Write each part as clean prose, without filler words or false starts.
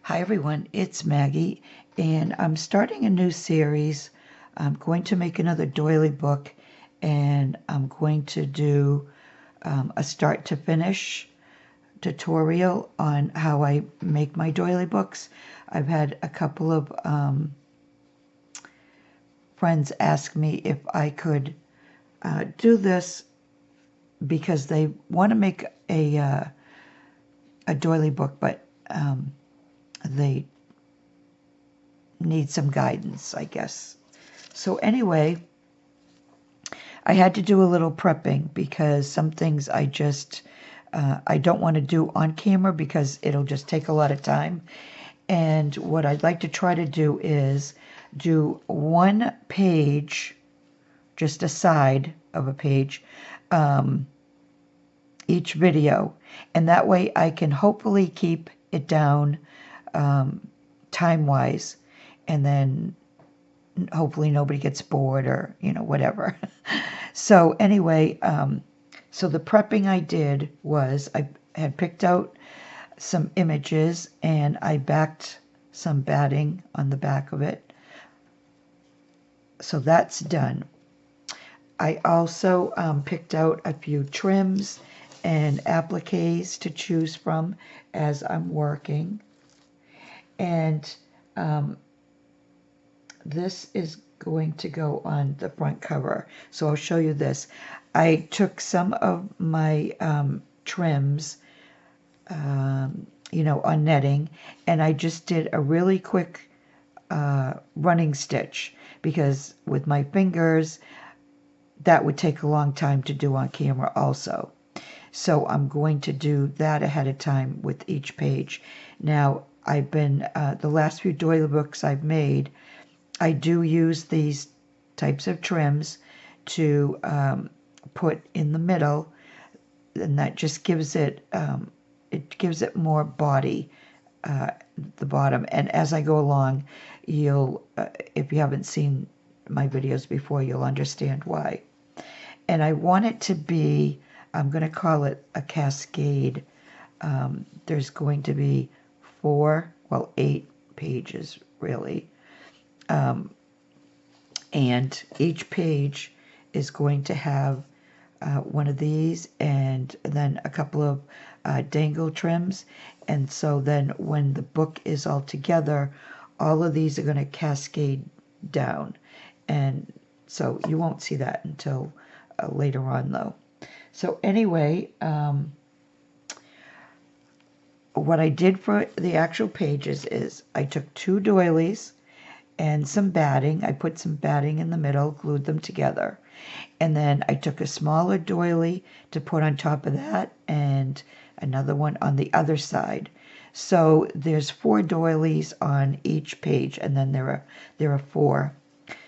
Hi everyone, it's Maggie, and I'm starting a new series. I'm going to make another doily book, and I'm going to do a start to finish tutorial on how I make my doily books. I've had a couple of friends ask me if I could do this because they want to make a doily book, but they need some guidance, I guess. So anyway, I had to do a little prepping because some things I don't want to do on camera because it'll just take a lot of time. And what I'd like to try to do is do one page, just a side of a page, each video. And that way I can hopefully keep it down time-wise, and then hopefully nobody gets bored or, whatever. So anyway, so the prepping I did was I had picked out some images and I backed some batting on the back of it. So that's done. I also picked out a few trims and appliques to choose from as I'm working. And this is going to go on the front cover. So I'll show you this. I took some of my trims, on netting, and I just did a really quick running stitch because with my fingers, that would take a long time to do on camera also. So I'm going to do that ahead of time with each page. Now, I've been, the last few doily books I've made, I do use these types of trims to put in the middle, and that just gives it more body, the bottom. And as I go along, you'll, if you haven't seen my videos before, you'll understand why. And I want it to be, I'm going to call it a cascade. There's going to be 8 pages really. And each page is going to have one of these and then a couple of dangle trims. And so then when the book is all together, all of these are going to cascade down. And so you won't see that until later on though. So anyway, what I did for the actual pages is I took 2 doilies and some batting. I put some batting in the middle, glued them together. And then I took a smaller doily to put on top of that and another one on the other side. So there's 4 doilies on each page, and then there are 4.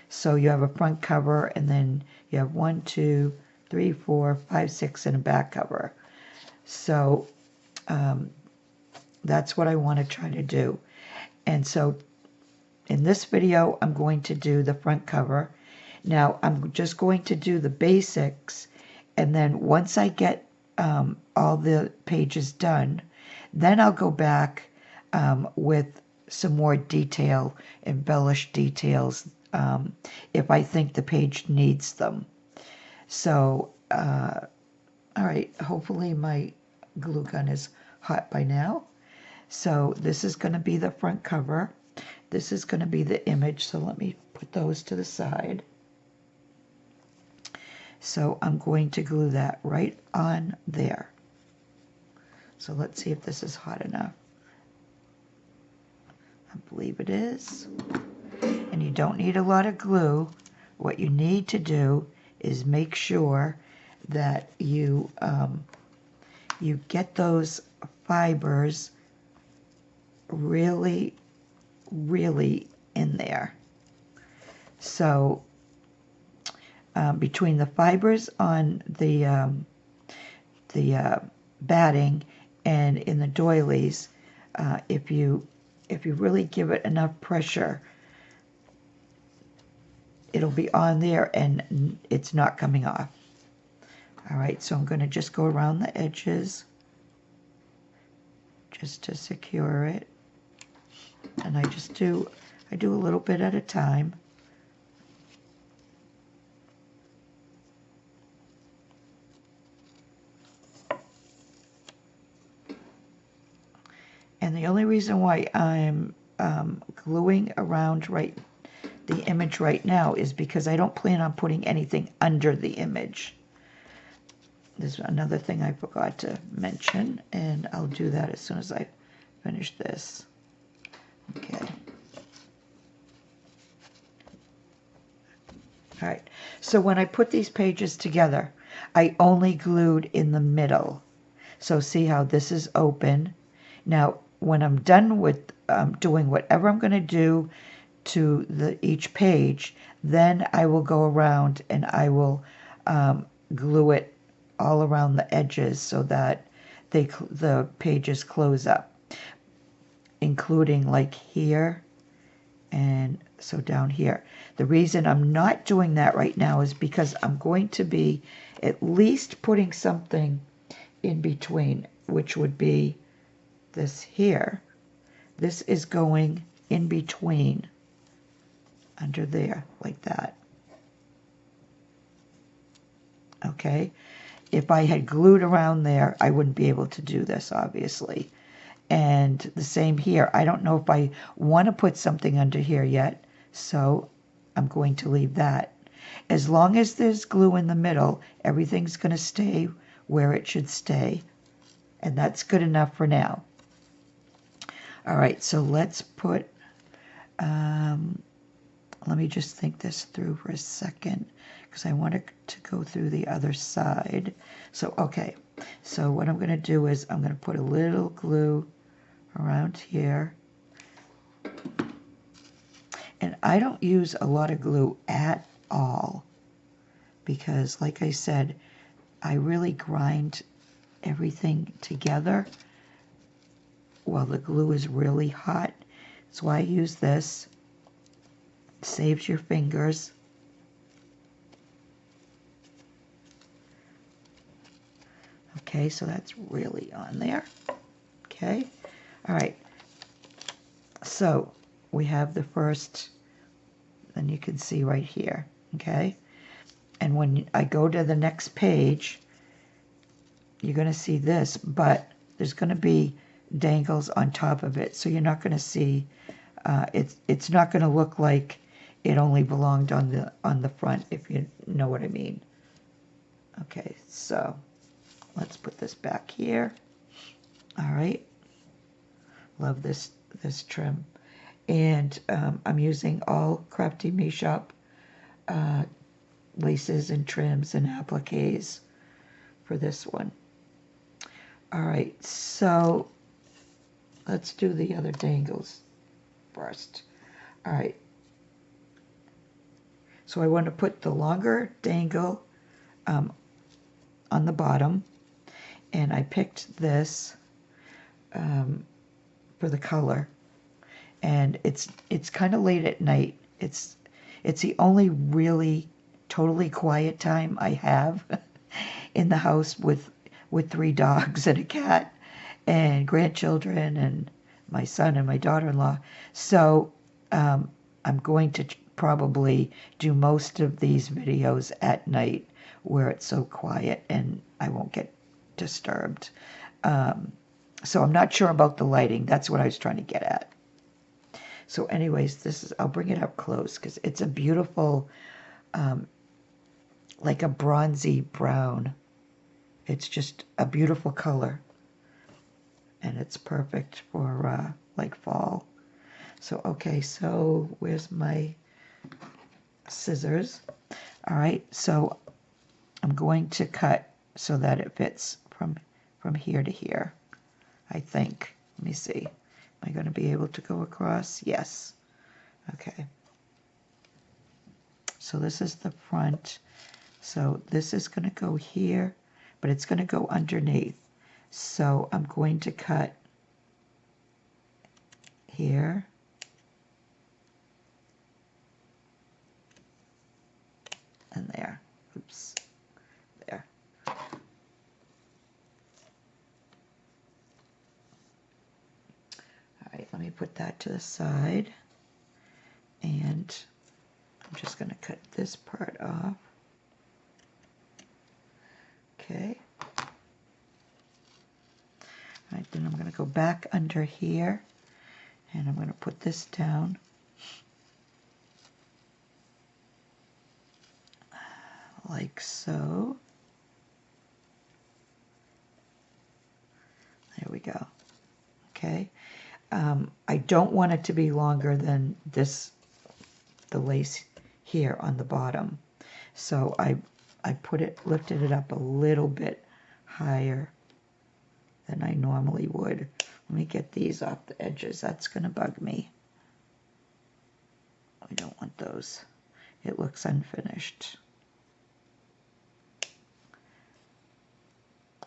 So you have a front cover, and then you have 1, 2, 3, 4, 5, 6, and a back cover. So that's what I want to try to do. And so in this video, I'm going to do the front cover. Now, I'm just going to do the basics, and then once I get all the pages done, then I'll go back with some more detail, embellished details, if I think the page needs them. So, all right, hopefully my glue gun is hot by now. So this is going to be the front cover. This is going to be the image, so let me put those to the side. So I'm going to glue that right on there. So let's see if this is hot enough. I believe it is. And you don't need a lot of glue. What you need to do is make sure that you get those fibers really in there. So between the fibers on the batting and in the doilies, if you really give it enough pressure, it'll be on there and it's not coming off. All right, so I'm going to just go around the edges just to secure it. And I do a little bit at a time. And the only reason why I'm gluing around the image right now is because I don't plan on putting anything under the image. There's another thing I forgot to mention, and I'll do that as soon as I finish this. Okay. All right. So when I put these pages together, I only glued in the middle. So see how this is open. Now, when I'm done with doing whatever I'm going to do to each page, then I will go around and I will glue it all around the edges so that the pages close up, including like here and so down here. The reason I'm not doing that right now is because I'm going to be at least putting something in between, which would be this here. This is going in between under there like that. Okay, if I had glued around there, I wouldn't be able to do this, obviously. And the same here. I don't know if I want to put something under here yet, so I'm going to leave that. As long as there's glue in the middle, everything's going to stay where it should stay. And that's good enough for now. All right, so let's put, let me just think this through for a second, because I want to go through the other side. So, okay, so what I'm going to do is I'm going to put a little glue around here. And I don't use a lot of glue at all, because like I said, I really grind everything together while the glue is really hot. That's why I use this. It saves your fingers. Okay, so that's really on there. Okay, all right. So we have the first, and you can see right here, okay? And when I go to the next page, you're going to see this, but there's going to be dangles on top of it, so you're not going to see, it's not going to look like it only belonged on the front, if you know what I mean. Okay, so let's put this back here. All right, love this trim. And I'm using all Crafty Me Shop laces and trims and appliques for this one. All right, so let's do the other dangles first. All right, so I want to put the longer dangle on the bottom, and I picked this for the color. And it's kind of late at night. It's the only really totally quiet time I have in the house with 3 dogs and a cat and grandchildren and my son and my daughter-in-law. So I'm going to probably do most of these videos at night where it's so quiet and I won't get disturbed. So I'm not sure about the lighting. That's what I was trying to get at. So anyways, I'll bring it up close because it's a beautiful, like a bronzy brown. It's just a beautiful color. And it's perfect for like fall. So, okay, so where's my scissors? All right, so I'm going to cut so that it fits from here to here, I think. Let me see. Am I going to be able to go across? Yes. Okay. So this is the front. So this is going to go here, but it's going to go underneath. So I'm going to cut here. And there. Oops. There. All right, let me put that to the side, and I'm just going to cut this part off. Okay. All right, then I'm going to go back under here, and I'm going to put this down. Like so. There we go. Okay. I don't want it to be longer than this, the lace here on the bottom. So I lifted it up a little bit higher than I normally would. Let me get these off the edges. That's going to bug me. We don't want those. It looks unfinished.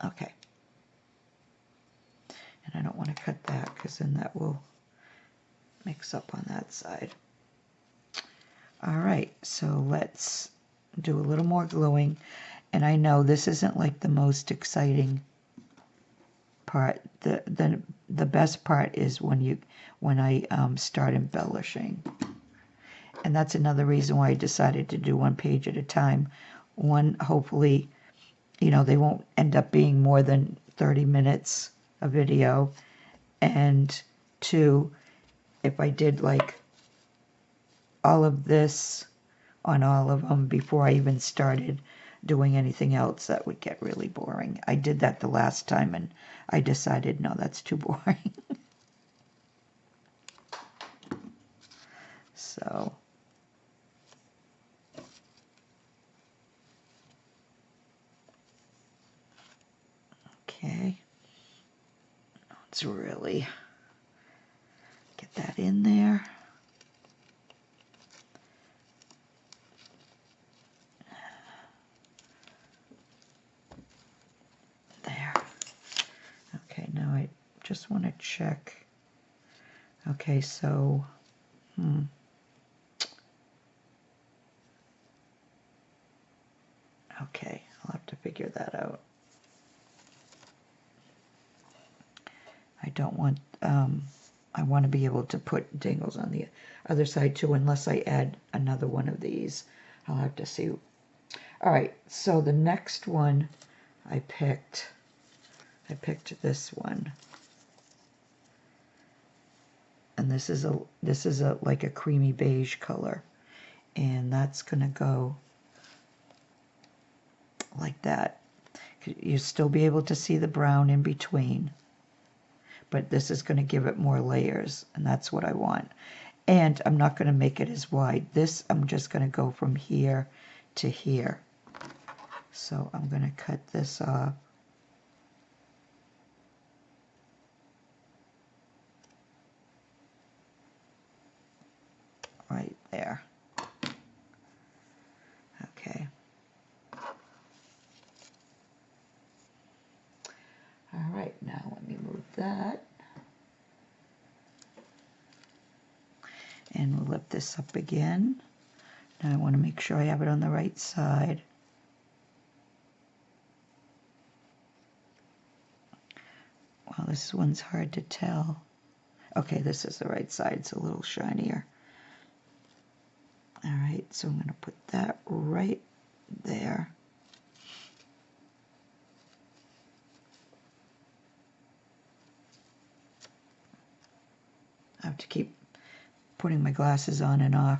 Okay. And I don't want to cut that because then that will mix up on that side. All right, so let's do a little more gluing. And I know this isn't like the most exciting part. The best part is when I start embellishing. And that's another reason why I decided to do one page at a time. One, hopefully, you know, they won't end up being more than 30 minutes a video. And two, if I did like all of this on all of them before I even started doing anything else, that would get really boring. I did that the last time and I decided, no, that's too boring. So, okay. Let's really get that in there. There. Okay, now I just want to check. Okay, so, okay, I'll have to figure that out. I don't want, I want to be able to put dangles on the other side too, unless I add another one of these. I'll have to see. All right, so the next one I picked this one. And this is a like a creamy beige color. And that's gonna go like that. You'll still be able to see the brown in between, but this is going to give it more layers, and that's what I want. And I'm not going to make it as wide. This, I'm just going to go from here to here. So I'm going to cut this off. Right there. Okay. All right, now let me move that. And we'll lift this up again. Now I want to make sure I have it on the right side. Well, this one's hard to tell. Okay, this is the right side. It's a little shinier. All right, so I'm going to put that right there. I have to keep putting my glasses on and off.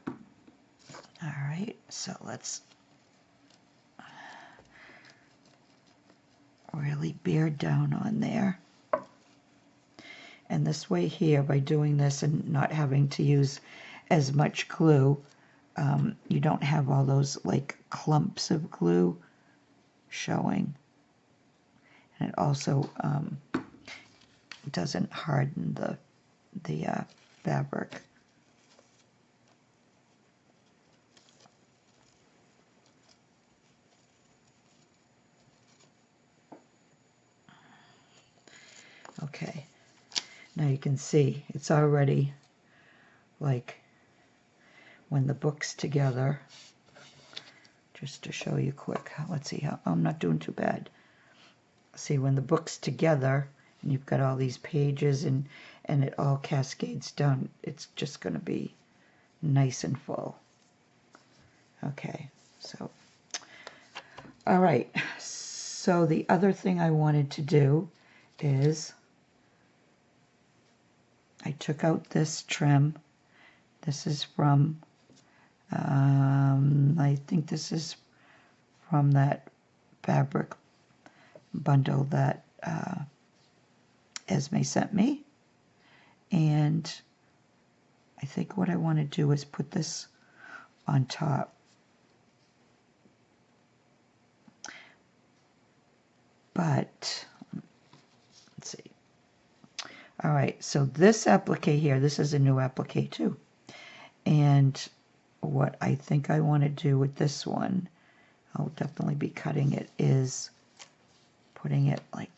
All right, so let's really bear down on there. And this way here, by doing this and not having to use as much glue, you don't have all those like clumps of glue showing. And it also doesn't harden the fabric. Okay, now you can see it's already like when the book's together. Just to show you quick, let's see how, I'm not doing too bad. see, when the book's together and you've got all these pages and it all cascades down, it's just going to be nice and full. Okay, so, all right. So the other thing I wanted to do is I took out this trim. This is from, I think this is from that fabric bundle that Esme sent me. And I think what I want to do is put this on top. But, let's see. All right, so this applique here, this is a new applique too. And what I think I want to do with this one, I'll definitely be cutting it, is putting it like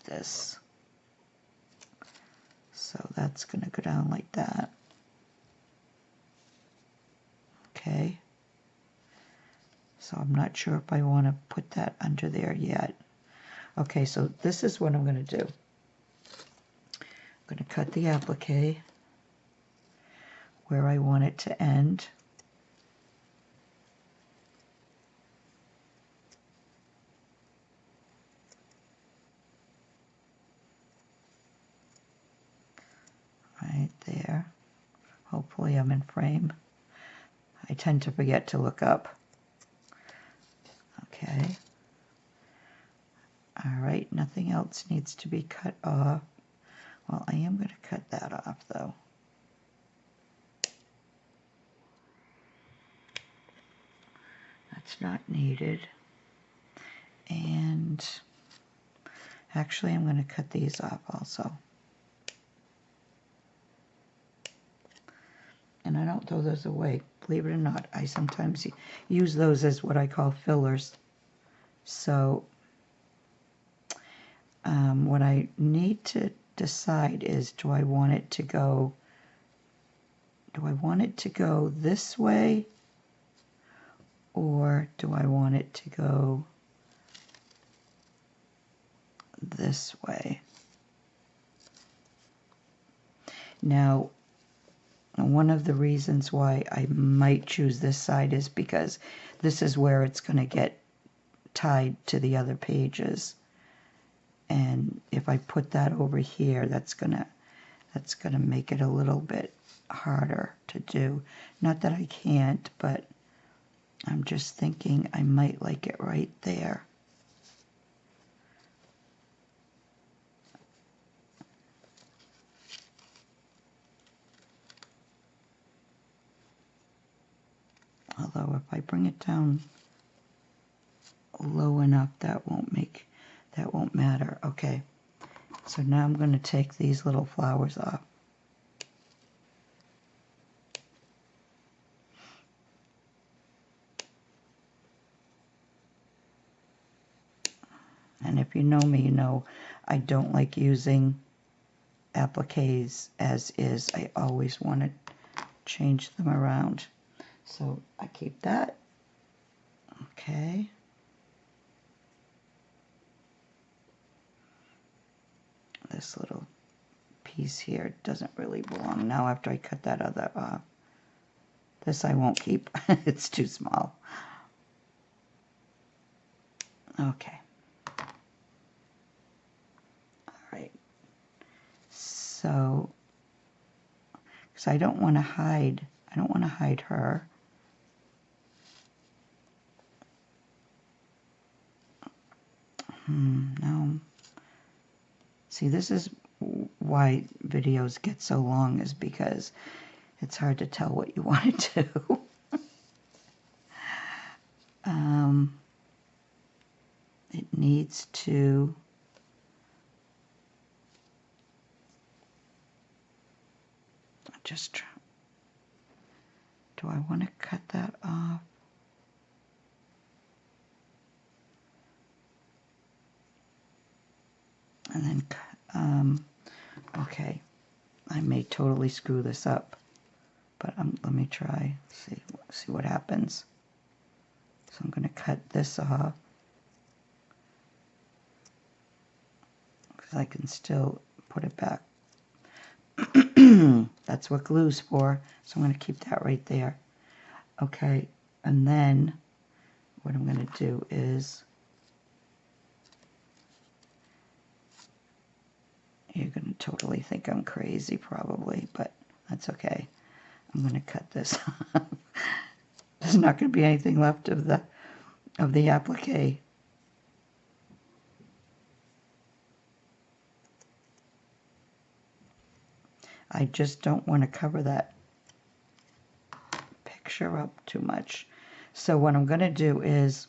this. So that's going to go down like that. Okay. So I'm not sure if I want to put that under there yet. Okay, so this is what I'm going to do. I'm going to cut the applique where I want it to end. Right there. Hopefully I'm in frame. I tend to forget to look up. Okay. All right, nothing else needs to be cut off. Well, I am going to cut that off though. That's not needed. And actually I'm going to cut these off also. And I don't throw those away. Believe it or not, I sometimes use those as what I call fillers. So what I need to decide is, do I want it to go this way, or do I want it to go this way? Now, one of the reasons why I might choose this side is because this is where it's going to get tied to the other pages. And if I put that over here, that's gonna make it a little bit harder to do. Not that I can't, but I'm just thinking I might like it right there. Although if I bring it down low enough, that won't matter. Okay, so now I'm going to take these little flowers off. And if you know me, you know I don't like using appliques as is. I always want to change them around. So I keep that. Okay. This little piece here doesn't really belong. Now after I cut that other off, this I won't keep. It's too small. Okay. All right. So, because I don't want to hide her. No. See, this is why videos get so long, is because it's hard to tell what you want to do. It needs to just, do I want to cut that off? And then, okay, I may totally screw this up, but let me try, see what happens. So I'm going to cut this off. because I can still put it back. That's what glue's for, so I'm going to keep that right there. Okay, and then what I'm going to do is, you're going to totally think I'm crazy probably, but that's okay. I'm going to cut this. There's not going to be anything left of the applique. I just don't want to cover that picture up too much. So what I'm going to do is,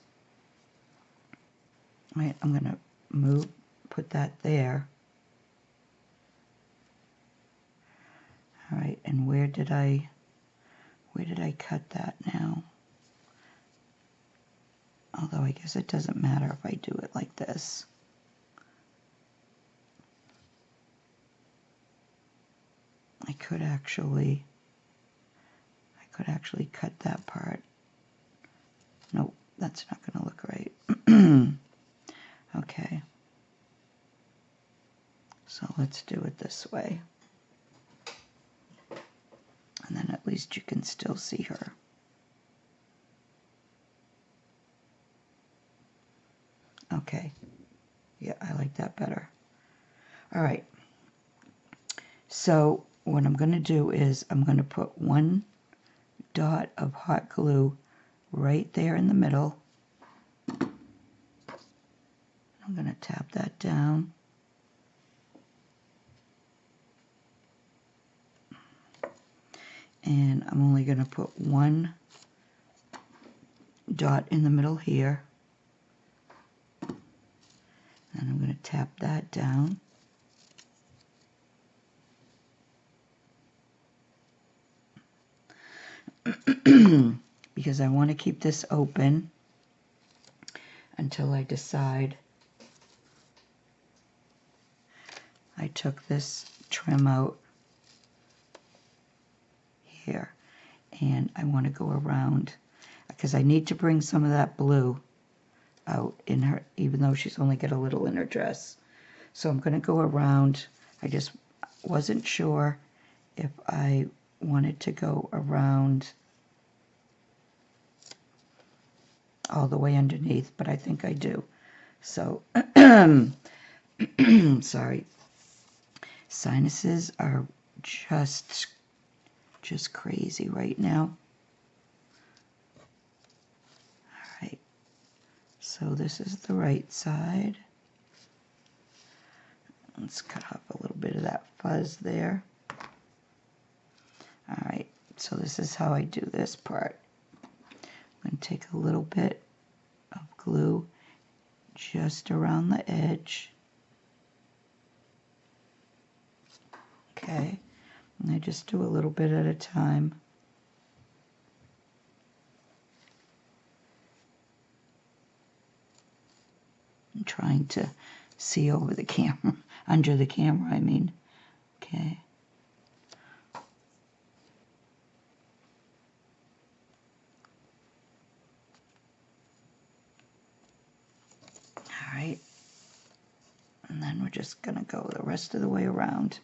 right, I'm going to put that there. All right, and where did I cut that now? Although I guess it doesn't matter if I do it like this. I could actually cut that part. Nope, that's not going to look right. Okay. So let's do it this way. And then at least you can still see her. Okay. Yeah, I like that better. All right. So what I'm going to do is I'm going to put one dot of hot glue right there in the middle. I'm going to tap that down. And I'm only going to put one dot in the middle here. And I'm going to tap that down. Because I want to keep this open until I decide. I took this trim out here, and I want to go around because I need to bring some of that blue out in her, even though she's only got a little in her dress. So I'm going to go around. I just wasn't sure if I wanted to go around all the way underneath, but I think I do. So, sorry. Sinuses are just crazy right now. All right. So this is the right side. Let's cut off a little bit of that fuzz there. All right. So this is how I do this part. I'm going to take a little bit of glue just around the edge. Okay. And I just do a little bit at a time. I'm trying to see over the camera, under the camera, I mean. Okay. All right. And then we're just going to go the rest of the way around.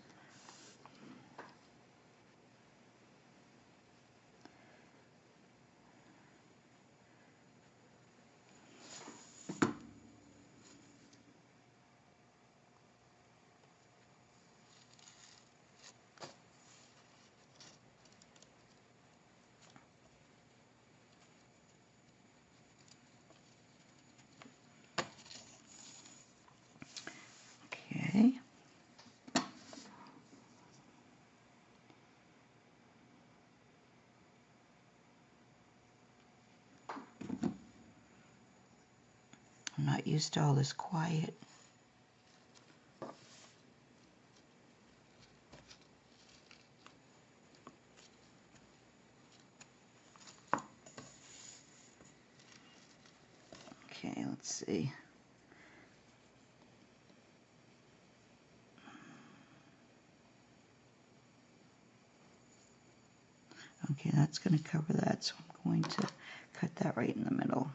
Okay. I'm not used to all this quiet. Okay, let's see. Okay, that's going to cover that, so I'm going to cut that right in the middle.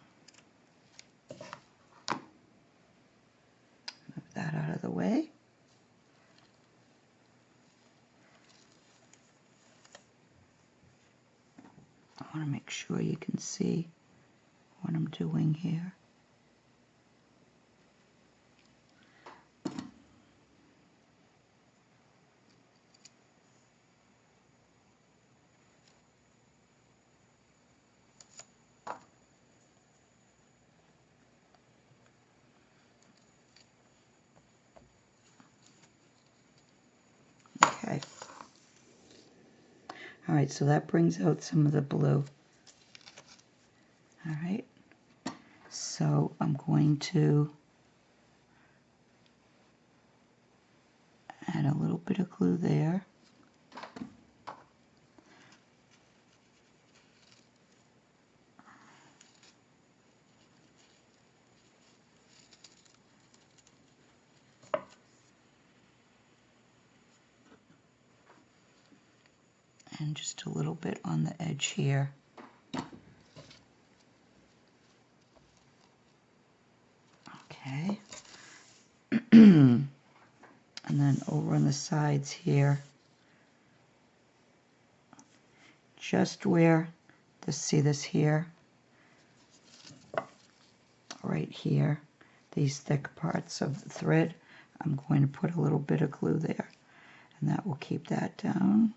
Move that out of the way. to make sure you can see what I'm doing here. Okay. All right, so that brings out some of the blue. All right, so I'm going to add a little bit of glue there. And just a little bit on the edge here. Okay. And then over on the sides here, just where, see this here, right here, these thick parts of the thread, I'm going to put a little bit of glue there, and that will keep that down.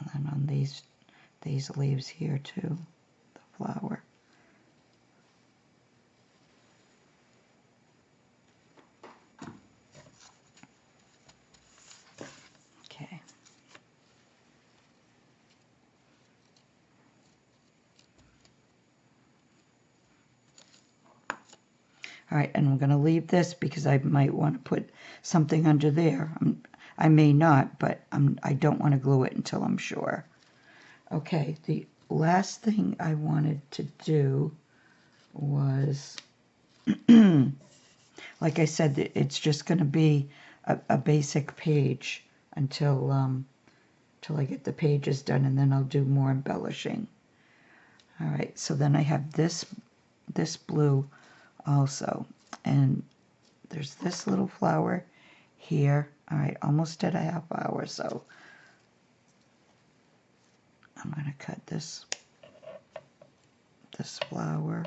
And then on these leaves here too, the flower. Okay. All right, and I'm going to leave this because I might want to put something under there. I may not, but I don't want to glue it until I'm sure. Okay, the last thing I wanted to do was, like I said, it's just going to be a basic page until I get the pages done, and then I'll do more embellishing. All right, so then I have this blue also, and there's this little flower here. All right, almost at a half hour, so I'm going to cut this flower.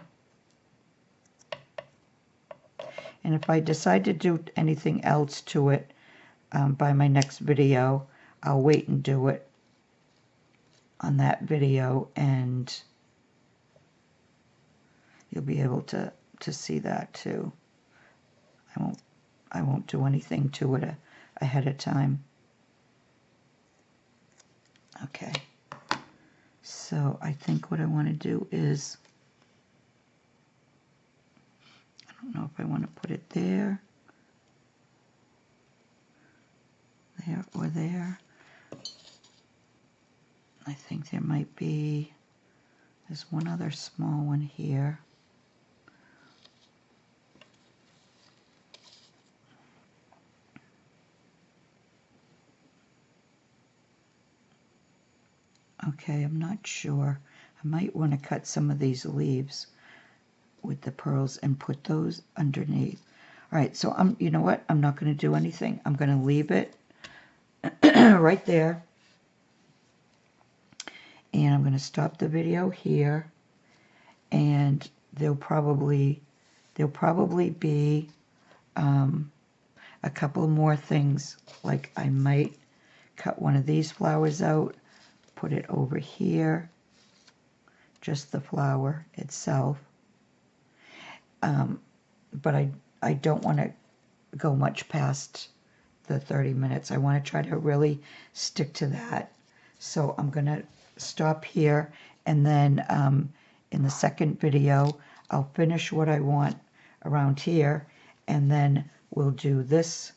And if I decide to do anything else to it by my next video, I'll wait and do it on that video, and you'll be able to see that too. I won't do anything to it ahead of time. Okay. So I think what I want to do is, I don't know if I want to put it there, or there. I think there might be, there's one other small one here. Okay, I'm not sure. I might want to cut some of these leaves with the pearls and put those underneath. All right, so you know what? I'm not going to do anything. I'm going to leave it right there. And I'm going to stop the video here. And there'll probably be a couple more things. Like I might cut one of these flowers out, put it over here, just the flower itself. But I don't want to go much past the 30 minutes. I want to try to really stick to that. So I'm going to stop here, and then in the second video, I'll finish what I want around here, and then we'll do this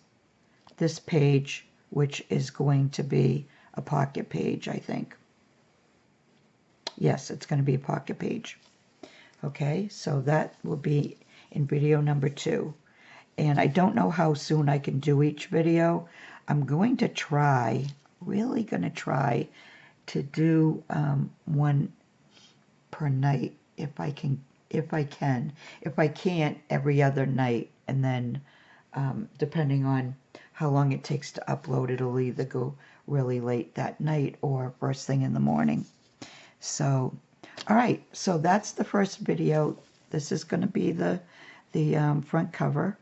page, which is going to be a pocket page, I think. Yes, it's going to be a pocket page. Okay, so that will be in video number 2. And I don't know how soon I can do each video. I'm going to try, really going to try to do one per night if I can. If I can't, every other night and then depending on how long it takes to upload, it'll either go really late that night or first thing in the morning. So, all right, so that's the first video. This is going to be the front cover,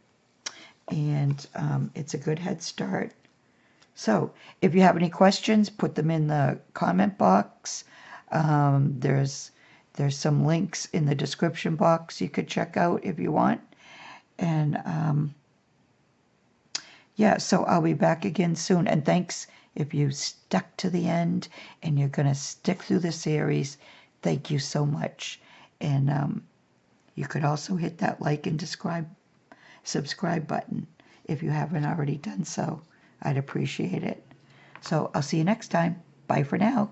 and it's a good head start. So, if you have any questions, put them in the comment box. There's some links in the description box you could check out if you want. And yeah, so I'll be back again soon. And thanks if you stuck to the end and you're going to stick through the series. Thank you so much. And you could also hit that like and subscribe button if you haven't already done so. I'd appreciate it. So I'll see you next time. Bye for now.